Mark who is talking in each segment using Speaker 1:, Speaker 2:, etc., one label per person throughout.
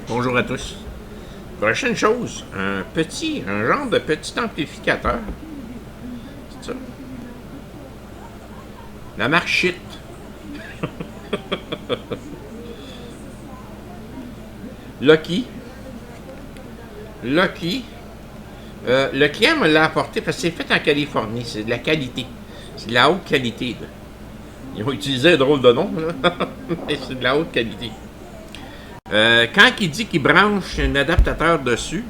Speaker 1: Bonjour à tous. Prochaine chose, un genre de petit amplificateur. C'est ça. La marque Shit. Lucky. Le client me l'a apporté parce que c'est fait en Californie. C'est de la qualité. C'est de la haute qualité. Là. Ils ont utilisé un drôle de nom, là. Mais c'est de la haute qualité. Quand il dit qu'il branche un adaptateur dessus,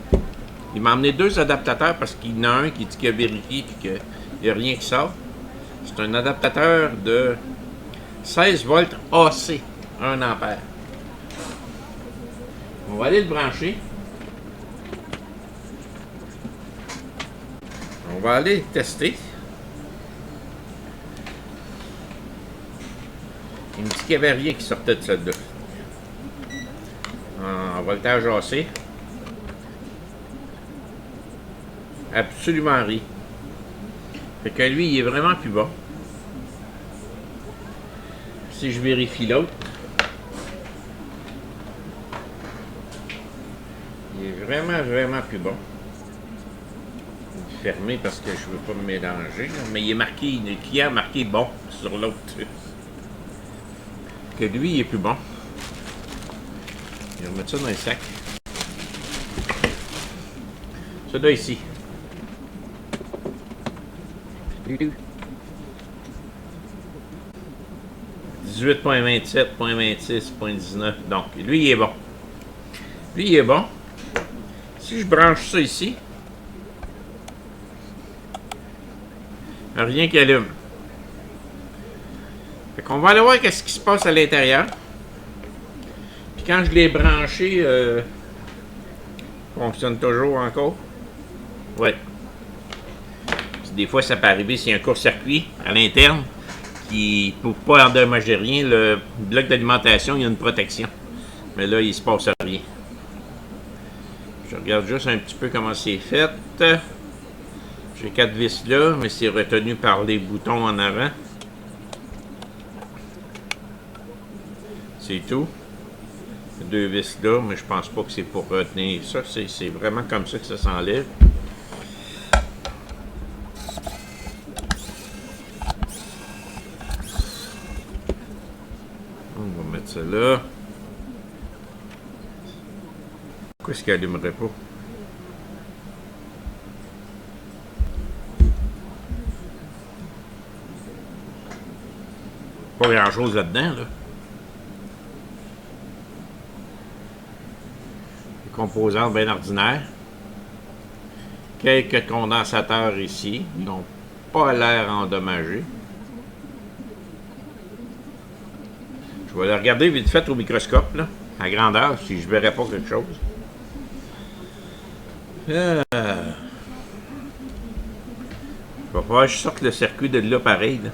Speaker 1: il m'a amené 2 adaptateurs parce qu'il y en a un qui dit qu'il a vérifié et qu'il n'y a rien qui sort. C'est un adaptateur de 16 volts AC, 1 ampère. On va aller le brancher. On va aller le tester. Il me dit qu'il n'y avait rien qui sortait de celle-là. En voltage AC. Absolument rien. Fait que lui, il est vraiment plus bon. Si je vérifie l'autre, il est vraiment plus bon. Il est fermé parce que je veux pas me mélanger. Mais il est marqué, le client a marqué bon sur l'autre. Que lui, il est plus bon. Je vais remettre ça dans le sac. Celui-là ici. 18.27, 0.26, 0.19. Donc, lui, il est bon. Lui, il est bon. Si je branche ça ici, rien qui allume. Fait qu'on va aller voir qu'est-ce qui se passe à l'intérieur. Puis quand je l'ai branché, fonctionne toujours encore. Ouais. Des fois, ça peut arriver s'il y a un court-circuit à l'interne qui ne peut pas endommager rien. Le bloc d'alimentation, il y a une protection. Mais là, il ne se passe rien. Je regarde juste un petit peu comment c'est fait. J'ai 4 vis là, mais c'est retenu par les boutons en avant. C'est tout. 2 vis là, mais je pense pas que c'est pour retenir ça. C'est vraiment comme ça que ça s'enlève. On va mettre ça là. Pourquoi est-ce qu'il n'allumerait pas? Pas grand-chose là-dedans, là. Des composantes bien ordinaires. Quelques condensateurs ici. Ils n'ont pas l'air endommagés. Je vais le regarder vite fait au microscope, là, à grandeur, si je verrais pas quelque chose. Il va falloir que je sorte le circuit de là pareil, là,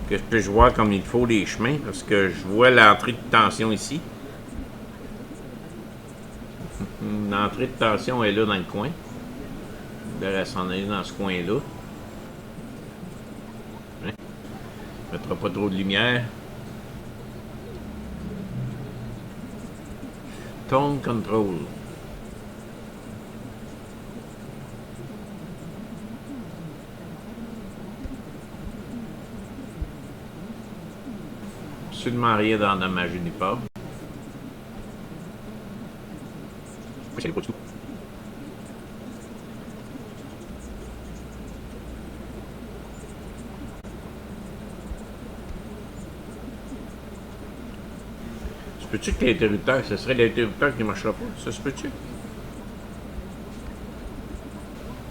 Speaker 1: que je puisse voir comme il faut les chemins, parce que je vois l'entrée de tension ici. L'entrée de tension est là dans le coin. Il devrait s'en aller dans ce coin-là. Hein? On ne mettra pas trop de lumière. Tone control. Absolument rien d'endommagé nulle part. C'est pas du tout. Se peut-tu que l'interrupteur, ce serait l'interrupteur qui ne marchera pas? Ça se peut-tu?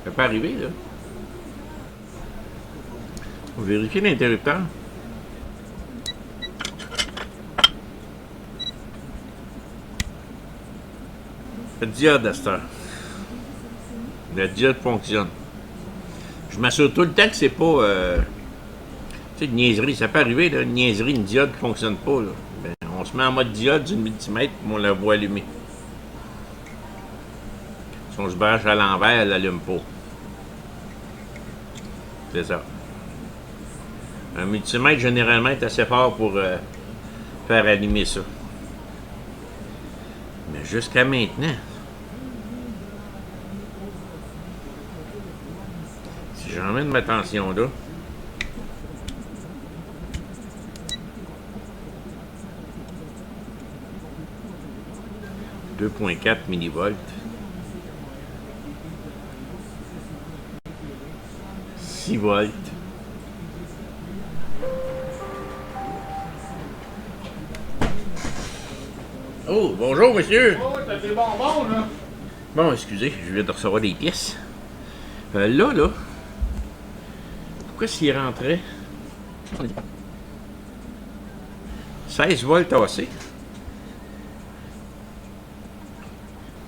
Speaker 1: Ça peut arriver, là. On va vérifier l'interrupteur. Le diode à cette heure. La diode fonctionne. Je m'assure tout le temps que c'est pas... tu sais, une niaiserie. Ça peut arriver, là, une niaiserie, une diode qui fonctionne pas. Là. Ben, on se met en mode diode d'une multimètre, puis on la voit allumer. Si on se branche à l'envers, elle n'allume pas. C'est ça. Un multimètre, généralement, est assez fort pour faire allumer ça. Mais jusqu'à maintenant, si j'emmène ma tension là, « 2.4 millivolts. 6 volts. Oh, bonjour, monsieur!
Speaker 2: Oh, t'as des bonbons, là!
Speaker 1: Bon, excusez, je viens de recevoir des pièces. Là, pourquoi s'il rentrait 16 volts AC?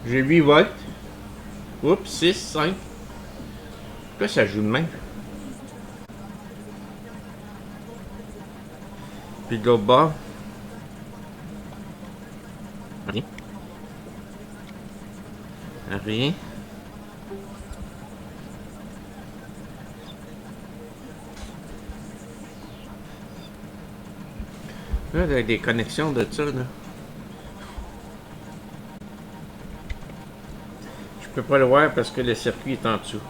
Speaker 1: J'ai 8 volts. Oups, 6, 5. Pourquoi ça joue de même? Puis de l'autre bord. Rien. Rien. Là, il y a des connexions de ça, là. Je peux pas le voir parce que le circuit est en dessous.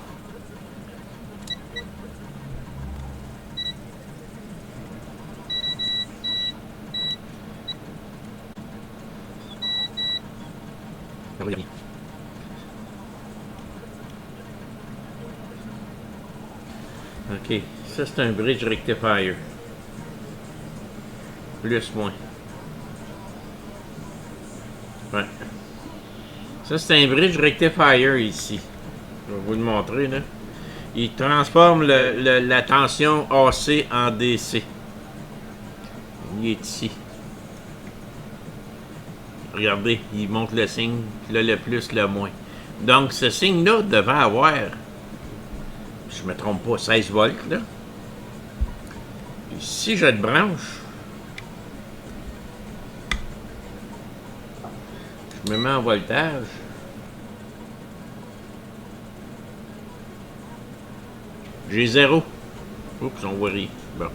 Speaker 1: Ok, ça c'est un bridge rectifier. Plus, moins. Ouais. Ça c'est un bridge rectifier ici. Je vais vous le montrer là. Il transforme la tension AC en DC. Il est ici. Regardez, il montre le signe, là le plus, le moins. Donc ce signe-là devait avoir, si je me trompe pas, 16 volts là. Puis si je le branche, je me mets en voltage. J'ai 0. Oups, on voit rien. Bon.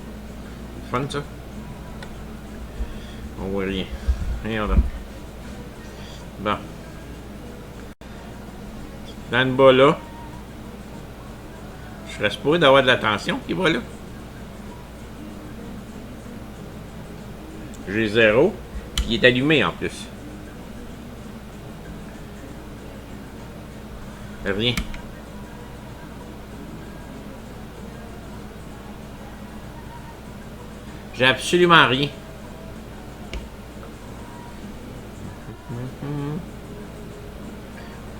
Speaker 1: C'est fun ça? On voit rien. Regarde. Bon. Dans le bas là, je serais supposé d'avoir de la tension qui va là. J'ai 0. Puis il est allumé en plus. Rien. J'ai absolument rien.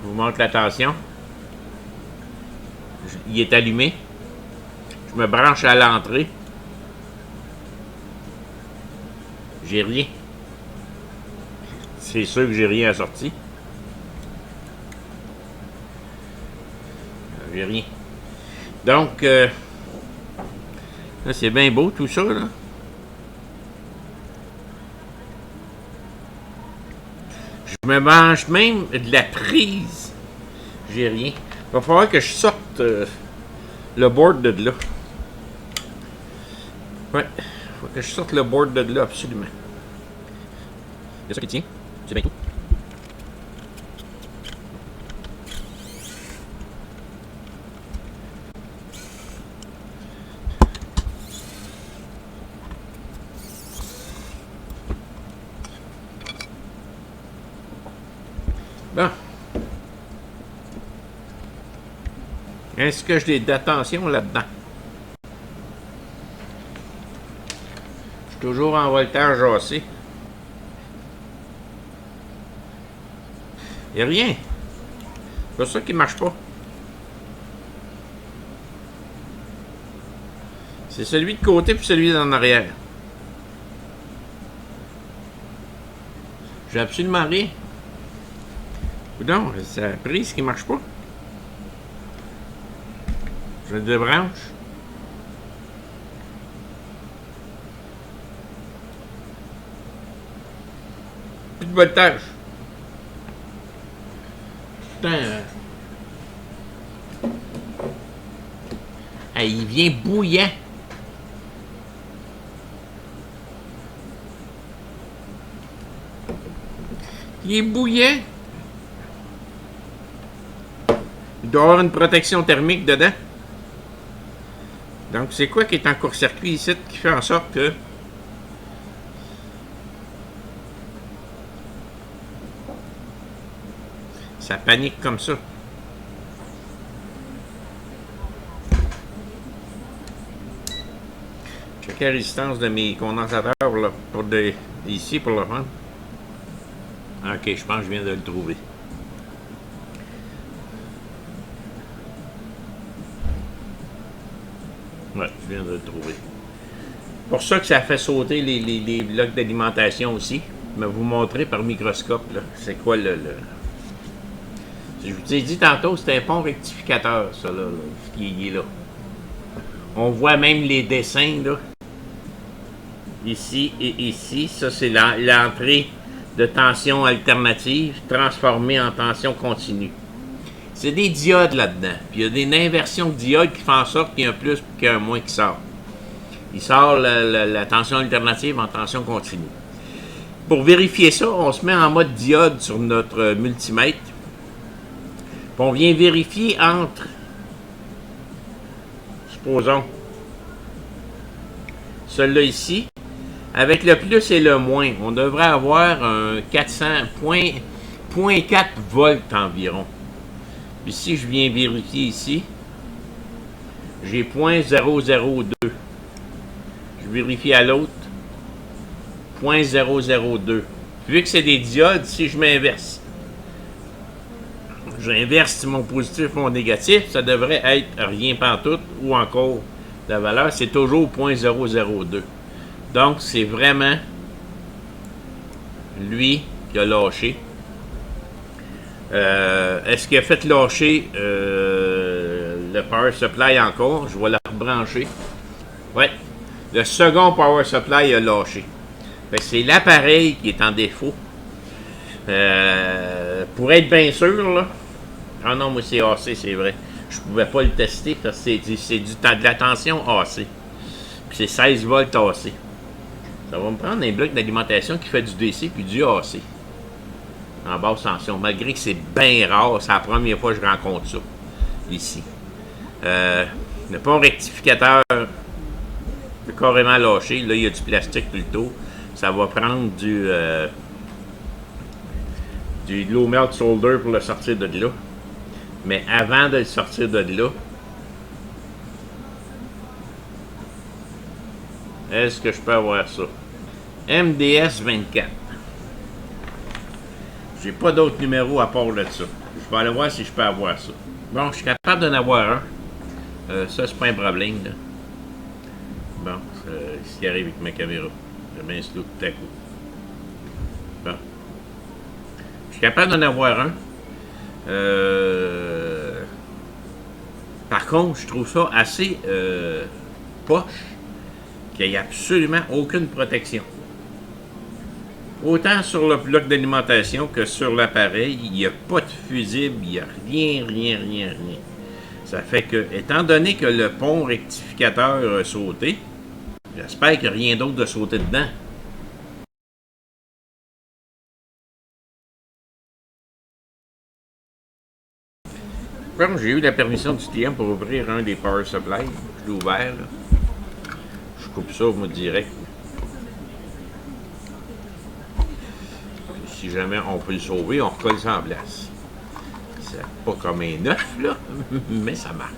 Speaker 1: Je vous montre la tension. Il est allumé. Je me branche à l'entrée. J'ai rien. C'est sûr que j'ai rien à sortir. J'ai rien. Donc, là, c'est bien beau tout ça, là. Je me branche même de la prise. J'ai rien. Il va falloir que je sorte le board de là. Ouais. Il faut que je sorte le board de là, absolument. C'est ça qui tient. C'est bien tout. Bon. Est-ce que j'ai de l'attention là-dedans? Je suis toujours en voltage AC. Il n'y a rien. C'est ça qui ne marche pas. C'est celui de côté puis celui d'en arrière. J'ai absolument rien. Non, c'est la prise qui marche pas. Je débranche. Plus de voltage. Putain. Hey, il vient bouillant. Il est bouillant. Il doit y avoir une protection thermique dedans. Donc, c'est quoi qui est en court-circuit ici qui fait en sorte que ça panique comme ça? Checker la résistance de mes condensateurs là, pour ici pour le prendre. Ok, je pense que je viens de le trouver. Ouais, je viens de le trouver. Pour ça que ça fait sauter les blocs d'alimentation aussi. Je vais vous montrer par microscope, là. C'est quoi Je vous ai dit tantôt, c'est un pont rectificateur, ça, là, qui est là. On voit même les dessins, là. Ici et ici. Ça, c'est l'entrée de tension alternative transformée en tension continue. C'est des diodes là-dedans. Puis il y a des inversions de diodes qui font en sorte qu'il y a un plus et qu'il y a un moins qui sort. Il sort la tension alternative en tension continue. Pour vérifier ça, on se met en mode diode sur notre multimètre. Puis on vient vérifier entre, supposons, celui-là ici, avec le plus et le moins. On devrait avoir un 0.4 volts environ. Puis si je viens vérifier ici, j'ai 0.002. Je vérifie à l'autre, 0.002. Vu que c'est des diodes, si je m'inverse, j'inverse mon positif, mon négatif, ça devrait être rien pantoute ou encore la valeur, c'est toujours 0.002. Donc, c'est vraiment lui qui a lâché. Est-ce qu'il a fait lâcher le power supply encore? Je vais la rebrancher. Ouais. Le second power supply a lâché. C'est l'appareil qui est en défaut. Pour être bien sûr, là. Ah non, moi c'est AC, c'est vrai. Je pouvais pas le tester parce que c'est de la tension AC. Puis c'est 16 volts AC. Ça va me prendre un bloc d'alimentation qui fait du DC puis du AC. En basse tension. Malgré que c'est bien rare, c'est la première fois que je rencontre ça. Ici. Le pont rectificateur est carrément lâché. Là, il y a du plastique plutôt. Ça va prendre du low melt solder pour le sortir de là. Mais avant de le sortir de là, est-ce que je peux avoir ça? MDS 24. J'ai pas d'autre numéro à part de ça. Je vais aller voir si je peux avoir ça. Bon, je suis capable d'en avoir un. Ça, c'est pas un problème, là. Bon, ce qui arrive avec ma caméra. J'ai bien slow tout à coup. Bon. Je suis capable d'en avoir un. Par contre, je trouve ça assez poche qu'il n'y ait absolument aucune protection. Autant sur le bloc d'alimentation que sur l'appareil, il n'y a pas de fusible, il n'y a rien. Ça fait que, étant donné que le pont rectificateur a sauté, j'espère qu'il n'y a rien d'autre de sauter dedans. Comme j'ai eu la permission du client pour ouvrir un des power supply, je l'ai ouvert, là. Je coupe ça, moi, direct. Si jamais on peut le sauver, on recolle ça en place. C'est pas comme un neuf, là, mais ça marche.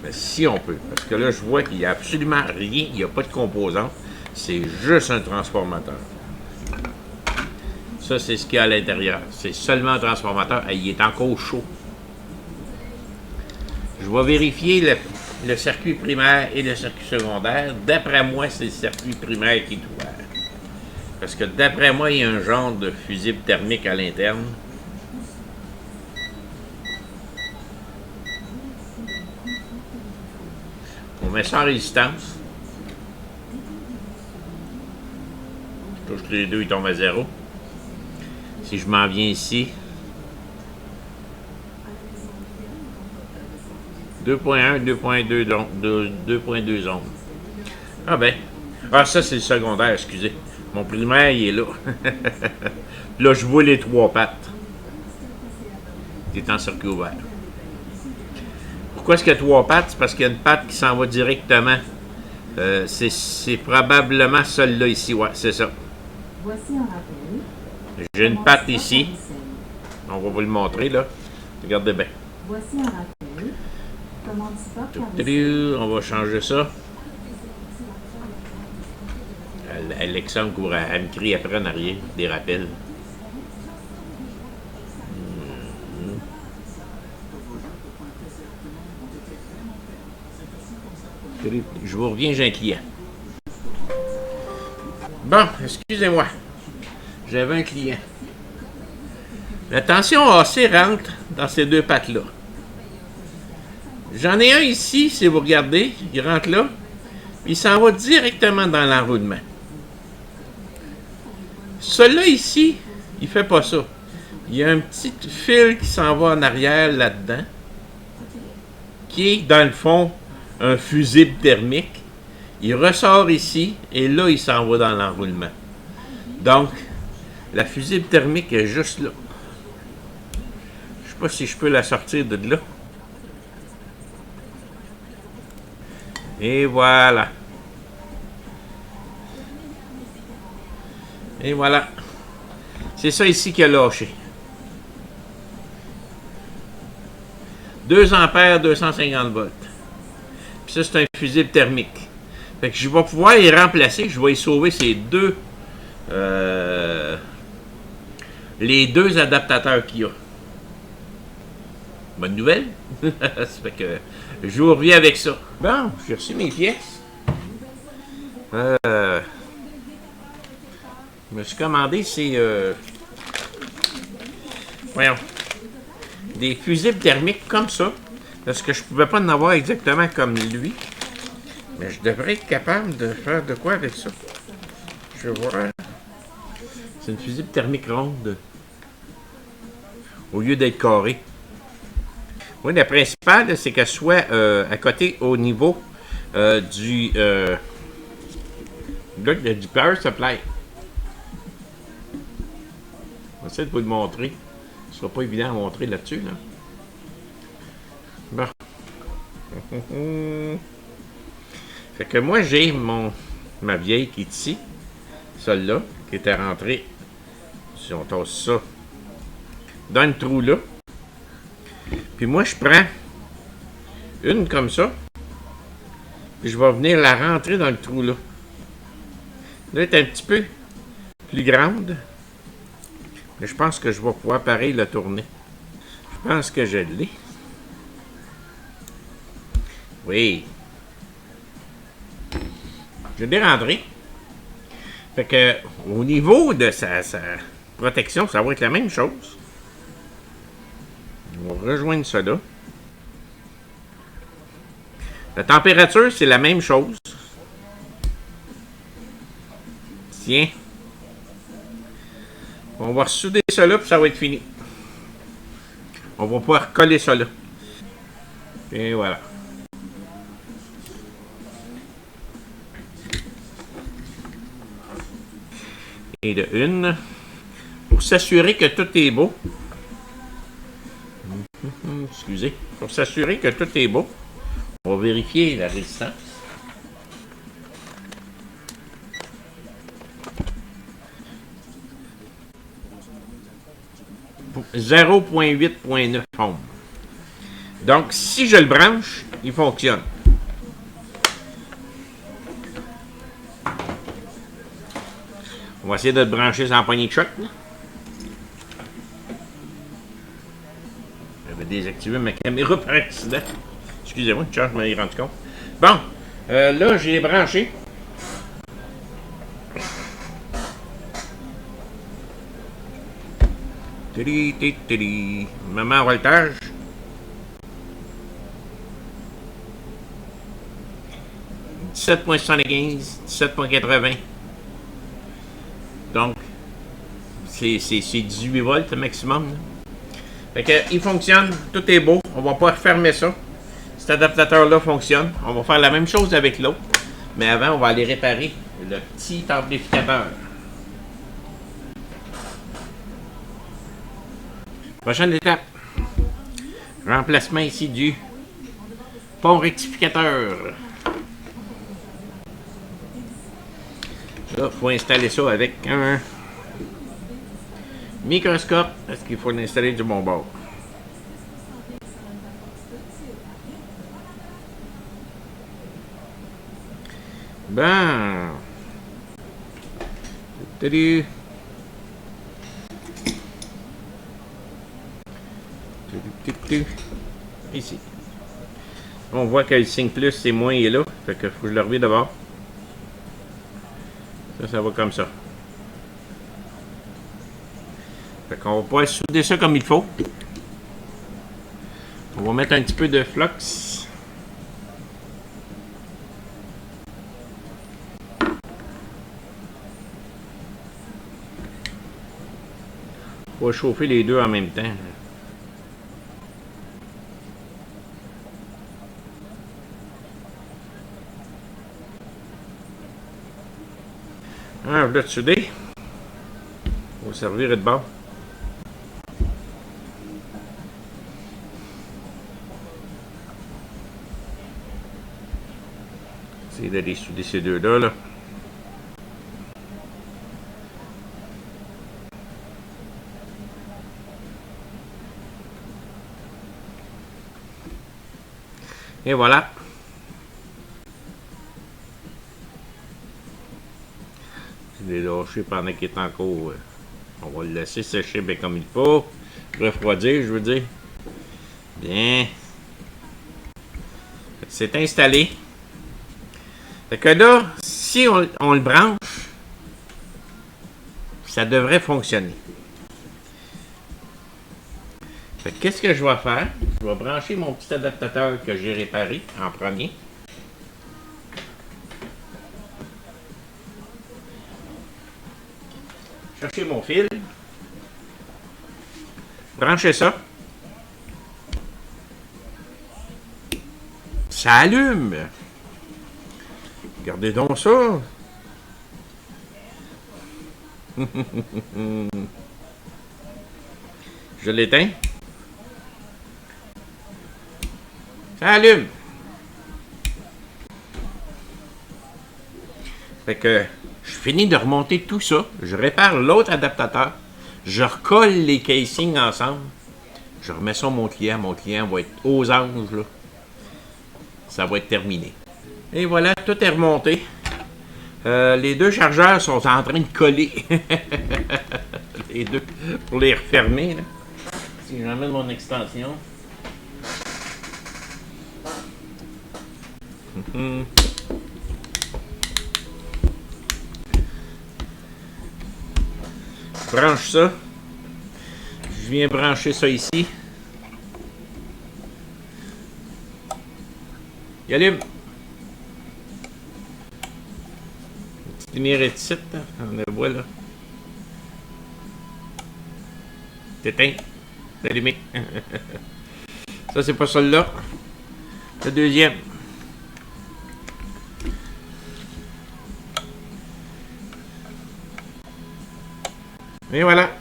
Speaker 1: Mais si on peut, parce que là, je vois qu'il n'y a absolument rien, il n'y a pas de composante, c'est juste un transformateur. Ça, c'est ce qu'il y a à l'intérieur. C'est seulement un transformateur. Il est encore chaud. Je vais vérifier le circuit primaire et le circuit secondaire. D'après moi, c'est le circuit primaire qui est ouvert. Parce que d'après moi, il y a un genre de fusible thermique à l'interne. On met ça en résistance. Je touche les deux, ils tombent à 0. Si je m'en viens ici, 2.1, 2.2, donc 2.2 ondes. Ah ben. Ah, ça c'est le secondaire, excusez. Mon primaire, il est là. Là, je vois les 3 pattes. Qui est en circuit ouvert. Pourquoi est-ce qu'il y a 3 pattes? C'est parce qu'il y a une patte qui s'en va directement. C'est probablement celle-là ici, ouais, c'est ça.
Speaker 2: Voici un rappel.
Speaker 1: J'ai une patte ici. On va vous le montrer, là. Regardez bien.
Speaker 2: Voici un rappel. Commanditaire
Speaker 1: On va changer ça. Alexandre court, elle me crie après en arrière, des rappels. Je vous reviens, j'ai un client. Bon, excusez-moi. J'avais un client. La tension AC rentre dans ces 2 pattes-là. J'en ai un ici, si vous regardez, il rentre là, puis il s'en va directement dans l'enroulement. Celui-là ici, il fait pas ça. Il y a un petit fil qui s'en va en arrière là-dedans, qui est dans le fond un fusible thermique. Il ressort ici, et là, il s'en va dans l'enroulement. Donc, la fusible thermique est juste là. Je sais pas si je peux la sortir de là. Et voilà. Et voilà. C'est ça ici qui a lâché. 2 ampères, 250 volts. Puis ça, c'est un fusible thermique. Fait que je vais pouvoir les remplacer. Je vais y sauver ces deux... les 2 adaptateurs qu'il y a. Bonne nouvelle. Ça fait que je vous reviens avec ça. Bon, j'ai reçu mes pièces. Je me suis commandé ces... voyons. Des fusibles thermiques comme ça. Parce que je pouvais pas en avoir exactement comme lui. Mais je devrais être capable de faire de quoi avec ça. Je vais voir. C'est une fusible thermique ronde. Au lieu d'être carré. Oui, le principal, c'est qu'elle soit à côté au niveau du power supply. On va essayer de vous le montrer. Ce sera pas évident à montrer là-dessus. Là. Bon. Fait que moi, j'ai ma vieille qui est ici. Celle-là, qui était rentrée. Si on tasse ça dans le trou là. Puis moi, je prends une comme ça. Puis je vais venir la rentrer dans le trou là. Là, elle est un petit peu plus grande. Mais je pense que je vais pouvoir pareil la tourner. Je pense que je l'ai. Oui. Je l'ai rentré. Fait que au niveau de sa protection, ça va être la même chose. On va rejoindre ça là. La température, c'est la même chose. Tiens. On va souder ça là, puis ça va être fini. On va pouvoir coller ça là. Et voilà. Et de une. Pour s'assurer que tout est beau. Excusez. Pour s'assurer que tout est beau, on va vérifier la résistance. Pour 0.8.9 ohms. Donc, si je le branche, il fonctionne. On va essayer de le brancher sans poignée de choc. J'avais désactivé ma caméra par accident. Excusez-moi, je me suis rendu compte. Bon, là, j'ai branché. Maman en voltage. 17.75, 17.80. Donc, c'est 18 volts maximum. Là. Fait que, il fonctionne, tout est beau. On va pas refermer ça. Cet adaptateur-là fonctionne. On va faire la même chose avec l'autre. Mais avant, on va aller réparer le petit amplificateur. Prochaine étape. Remplacement ici du pont rectificateur. Là, il faut installer ça avec un microscope parce qu'il faut l'installer du bon bord. Ben. Salut. Ici. On voit que le signe plus, c'est moins est là. Fait que faut que je le revienne d'abord. Ça va comme ça. Fait qu'on va pouvoir souder ça comme il faut. On va mettre un petit peu de flux. On va chauffer les deux en même temps. Un bloc de soudé. On va servir de bord. Essayer d'aller souder ces deux-là. Là. Et voilà. Je l'ai lâché pendant qu'il est encore. On va le laisser sécher bien comme il faut. Refroidir, je veux dire. Bien. C'est installé. Fait que là, si on le branche, ça devrait fonctionner. Fait que qu'est-ce que je vais faire? Je vais brancher mon petit adaptateur que j'ai réparé en premier. Chercher mon fil. Brancher ça. Ça allume. Regardez donc ça. Je l'éteins. Ça allume. Fait que je finis de remonter tout ça. Je répare l'autre adaptateur. Je recolle les casings ensemble. Je remets ça à mon client. Mon client va être aux anges. Là. Ça va être terminé. Et voilà, tout est remonté. Les deux chargeurs sont en train de coller. Les deux. Pour les refermer. Là. Si j'emmène mon extension. Je branche ça. Je viens brancher ça ici. Il allume. Une petite lumière ici, on le voit là. T'éteins. C'est allumé. Ça, c'est pas celui-là. Le deuxième. Et voilà.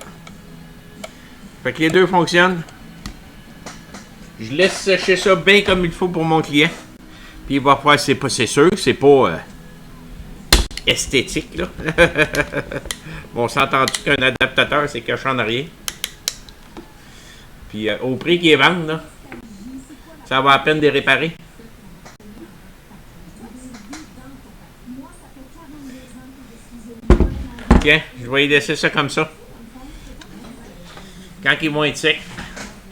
Speaker 1: Fait que les deux fonctionnent. Je laisse sécher ça bien comme il faut pour mon client. Puis il va faire, c'est sûr, c'est pas esthétique là. Bon, on s'est entendu qu'un adaptateur c'est caché en arrière. Puis au prix qu'ils vendent là, ça va à peine de les réparer. Tiens, je vais y laisser ça comme ça. Quand ils vont être secs,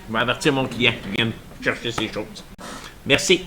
Speaker 1: je vais avertir mon client qui vient chercher ces choses. Merci.